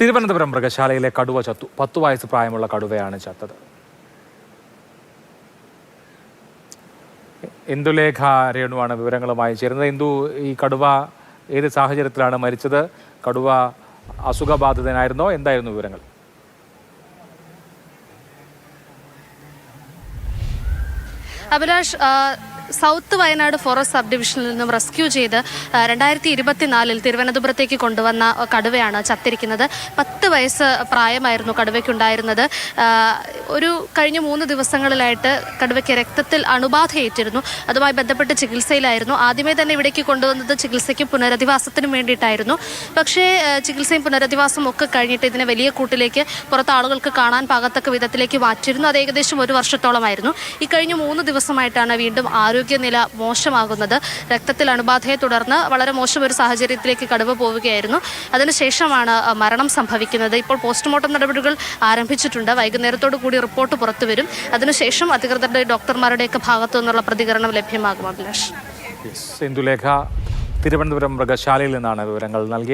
തിരുവനന്തപുരം മൃഗശാലയിലെ കടുവ ചത്തു. 10 വയസ്സ് പ്രായമുള്ള കടുവയാണ് ചത്തത്. ഇന്ദുലേഖ രേണുവാണ് വിവരങ്ങളുമായി ചേരുന്നത്. ഇന്ദു, ഈ കടുവ ഏത് സാഹചര്യത്തിലാണ് മരിച്ചത്? കടുവ അസുഖബാധിതനായിരുന്നോ? എന്തായിരുന്നു വിവരങ്ങൾ? Abhilash, south Wayanad forest sub ഡിവിഷനിൽ നിന്നും റെസ്ക്യൂ ചെയ്ത് 2024 തിരുവനന്തപുരത്തേക്ക് കൊണ്ടുവന്ന കടുവയാണ് ചത്തിരിക്കുന്നത്. 10 വയസ്സ് പ്രായമായിരുന്നു കടുവയ്ക്കുണ്ടായിരുന്നത്. കഴിഞ്ഞ 3 ദിവസങ്ങളിലായിട്ട് കടുവയ്ക്ക് രക്തത്തിൽ അണുബാധയേറ്റിരുന്നു. അതുമായി ബന്ധപ്പെട്ട് ചികിത്സയിലായിരുന്നു. ആദ്യമേ തന്നെ ഇവിടേക്ക് കൊണ്ടുവന്നത് ചികിത്സയ്ക്കും പുനരധിവാസത്തിനും വേണ്ടിയിട്ടായിരുന്നു. പക്ഷേ ചികിത്സയും പുനരധിവാസവും ഒക്കെ കഴിഞ്ഞിട്ട് ഇതിനെ വലിയ കൂട്ടിലേക്ക് പുറത്ത് ആളുകൾക്ക് കാണാൻ പാകത്തക്ക വിധത്തിലേക്ക് മാറ്റിയിരുന്നു. അത് ഏകദേശം 1 വർഷത്തോളമായിരുന്നു. ഈ കഴിഞ്ഞ 3 ദിവസമായിട്ടാണ് വീണ്ടും ആരോഗ്യനില മോശമാകുന്നത്. രക്തത്തിൽ അണുബാധയെ തുടർന്ന് വളരെ മോശം ഒരു സാഹചര്യത്തിലേക്ക് കടുവ പോവുകയായിരുന്നു. അതിനുശേഷമാണ് മരണം സംഭവിക്കുന്നത്. ഇപ്പോൾ പോസ്റ്റ്മോർട്ടം നടപടികൾ ആരംഭിച്ചിട്ടുണ്ട്. വൈകുന്നേരത്തോടു കൂടി റിപ്പോർട്ട് പുറത്തുവരും. അതിനുശേഷം അധികൃതരുടെ ഡോക്ടർമാരുടെയൊക്കെ ഭാഗത്തു നിന്നുള്ള പ്രതികരണം ലഭ്യമാകും. അഭിലാഷ്. ഇന്ദുലേഖ തിരുവനന്തപുരം മൃഗശാലയിൽ നിന്നാണ് വിവരങ്ങൾ നൽകിയത്.